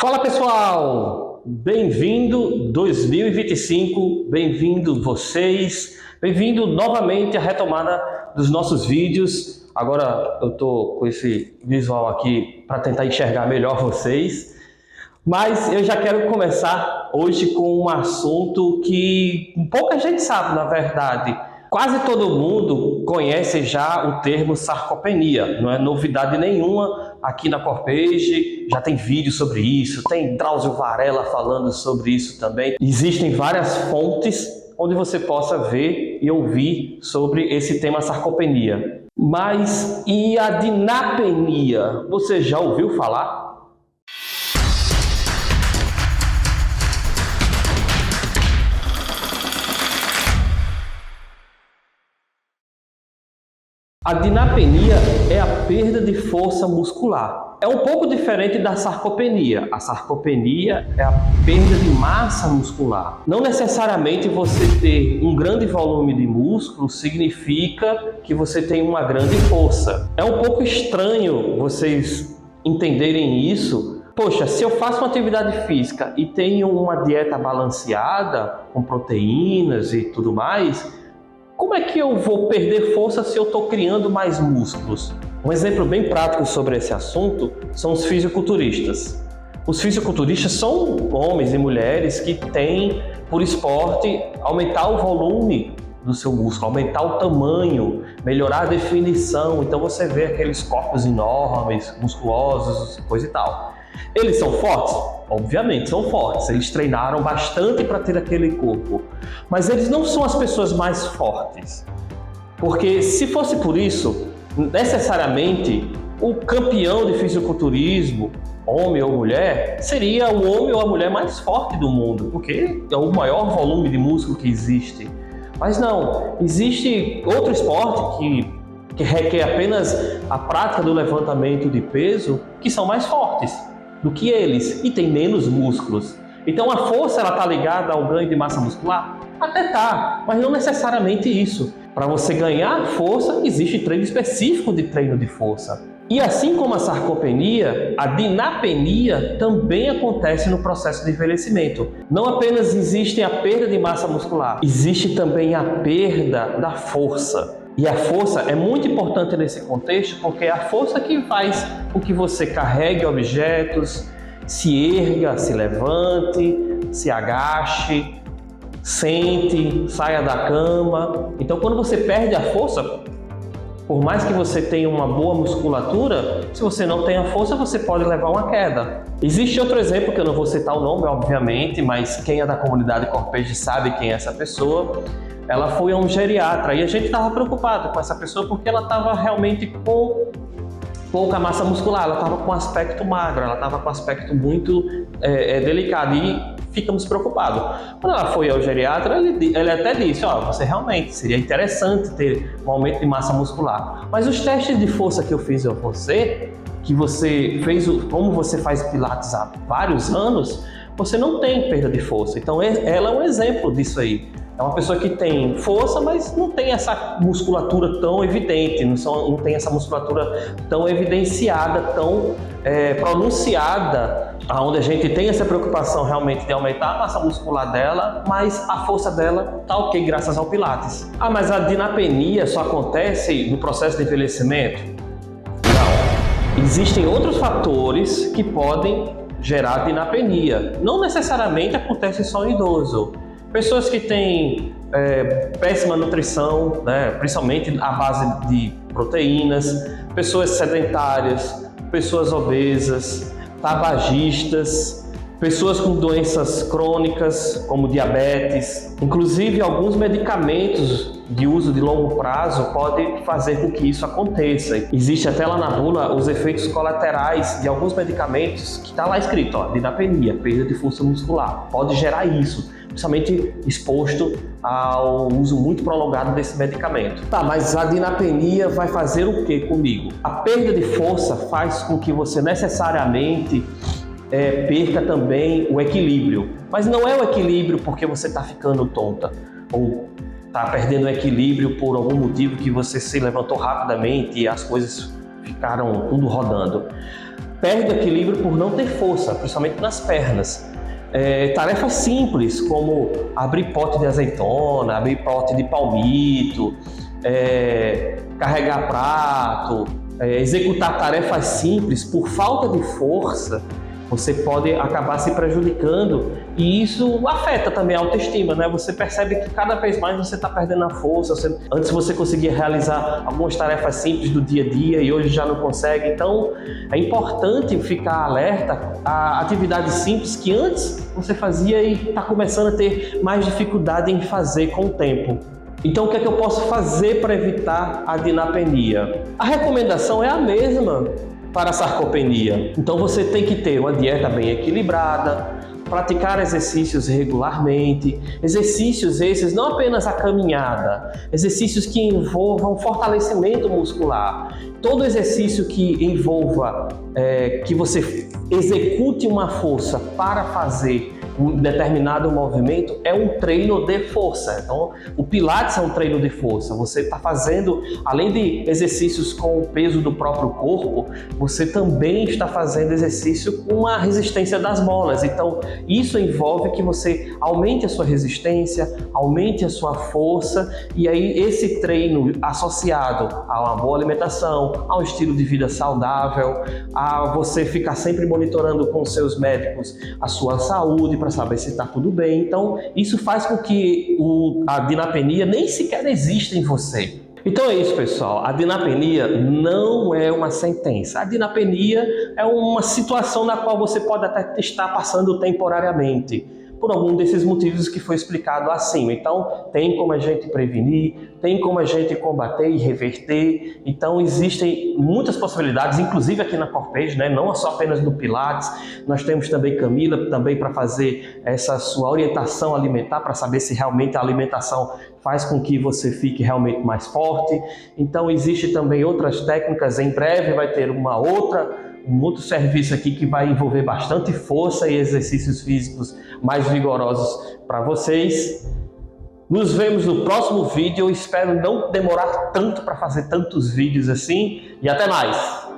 Fala pessoal, bem-vindo 2025, bem-vindo vocês, bem-vindo novamente à retomada dos nossos vídeos. Agora eu tô com esse visual aqui para tentar enxergar melhor vocês, mas eu já quero começar hoje com um assunto que pouca gente sabe, na verdade. Quase todo mundo conhece já o termo sarcopenia, não é novidade nenhuma aqui na Corpage, já tem vídeo sobre isso, tem Drauzio Varela falando sobre isso também. Existem várias fontes onde você possa ver e ouvir sobre esse tema sarcopenia. Mas e a dinapenia? Você já ouviu falar? A dinapenia é a perda de força muscular. É um pouco diferente da sarcopenia. A sarcopenia é a perda de massa muscular. Não necessariamente você ter um grande volume de músculo significa que você tem uma grande força. É um pouco estranho vocês entenderem isso. Poxa, se eu faço uma atividade física e tenho uma dieta balanceada, com proteínas e tudo mais, como é que eu vou perder força se eu estou criando mais músculos? Um exemplo bem prático sobre esse assunto são os fisiculturistas. Os fisiculturistas são homens e mulheres que têm, por esporte, aumentar o volume do seu músculo, aumentar o tamanho, melhorar a definição. Então você vê aqueles corpos enormes, musculosos, coisa e tal. Eles são fortes? Obviamente são fortes, eles treinaram bastante para ter aquele corpo, mas eles não são as pessoas mais fortes, porque se fosse por isso, necessariamente o campeão de fisiculturismo, homem ou mulher, seria o homem ou a mulher mais forte do mundo, porque é o maior volume de músculo que existe. Mas não, existe outro esporte que requer apenas a prática do levantamento de peso, que são mais fortes do que eles e tem menos músculos. Então a força ela está ligada ao ganho de massa muscular? Até tá, mas não necessariamente isso. Para você ganhar força, existe treino específico de treino de força. E assim como a sarcopenia, a dinapenia também acontece no processo de envelhecimento. Não apenas existe a perda de massa muscular, existe também a perda da força. E a força é muito importante nesse contexto porque é a força que faz com que você carregue objetos, se erga, se levante, se agache, sente, saia da cama. Então quando você perde a força, por mais que você tenha uma boa musculatura, se você não tem a força, você pode levar uma queda. Existe outro exemplo, que eu não vou citar o nome, obviamente, mas quem é da comunidade Corpage sabe quem é essa pessoa. Ela foi a um geriatra e a gente estava preocupado com essa pessoa porque ela estava realmente com pouca massa muscular, ela estava com aspecto magro, ela estava com aspecto muito delicado e ficamos preocupados. Quando ela foi ao geriatra, ele até disse, você realmente seria interessante ter um aumento de massa muscular. Mas os testes de força que eu fiz a você, que você fez, como você faz pilates há vários anos, você não tem perda de força. Então ela é um exemplo disso aí. É uma pessoa que tem força, mas não tem essa musculatura tão evidente, não tem essa musculatura tão evidenciada, tão pronunciada, onde a gente tem essa preocupação realmente de aumentar a massa muscular dela, mas a força dela tá ok graças ao Pilates. Mas a dinapenia só acontece no processo de envelhecimento? Não. Existem outros fatores que podem gerar dinapenia. Não necessariamente acontece só em idoso. Pessoas que têm péssima nutrição, né, principalmente à base de proteínas, pessoas sedentárias, pessoas obesas, tabagistas, pessoas com doenças crônicas como diabetes, inclusive alguns medicamentos de uso de longo prazo podem fazer com que isso aconteça. Existe até lá na bula os efeitos colaterais de alguns medicamentos que está lá escrito, dinapenia, perda de força muscular, pode gerar isso, principalmente exposto ao uso muito prolongado desse medicamento. Mas a dinapenia vai fazer o que comigo? A perda de força faz com que você necessariamente perca também o equilíbrio. Mas não é o equilíbrio porque você está ficando tonta ou está perdendo o equilíbrio por algum motivo que você se levantou rapidamente e as coisas ficaram tudo rodando. perde o equilíbrio por não ter força, principalmente nas pernas. Tarefas simples, como abrir pote de azeitona, abrir pote de palmito, carregar prato, executar tarefas simples, por falta de força, você pode acabar se prejudicando e isso afeta também a autoestima, né? Você percebe que cada vez mais você está perdendo a força. Antes você conseguia realizar algumas tarefas simples do dia a dia e hoje já não consegue. Então é importante ficar alerta a atividades simples que antes você fazia e está começando a ter mais dificuldade em fazer com o tempo. Então, o que é que eu posso fazer para evitar a dinapenia? A recomendação é a mesma para a sarcopenia. Então, você tem que ter uma dieta bem equilibrada, praticar exercícios regularmente, exercícios esses não apenas a caminhada, exercícios que envolvam fortalecimento muscular. Todo exercício que envolva que você execute uma força para fazer um determinado movimento é um treino de força. Então, o Pilates é um treino de força. Você está fazendo, além de exercícios com o peso do próprio corpo, você também está fazendo exercício com a resistência das molas. Então, isso envolve que você aumente a sua resistência, aumente a sua força, e aí esse treino associado a uma boa alimentação, a um estilo de vida saudável, a você ficar sempre monitorando com seus médicos a sua saúde para saber se está tudo bem. Então, isso faz com que a dinapenia nem sequer exista em você. Então é isso, pessoal. A dinapenia não é uma sentença. A dinapenia é uma situação na qual você pode até estar passando temporariamente, por algum desses motivos que foi explicado acima. Então, tem como a gente prevenir, tem como a gente combater e reverter. Então, existem muitas possibilidades, inclusive aqui na Corpage, né? Não só apenas no Pilates. Nós temos também Camila, também para fazer essa sua orientação alimentar, para saber se realmente a alimentação faz com que você fique realmente mais forte. Então, existe também outras técnicas. Em breve vai ter um outro serviço aqui que vai envolver bastante força e exercícios físicos mais vigorosos para vocês. Nos vemos no próximo vídeo. Eu espero não demorar tanto para fazer tantos vídeos assim. E até mais!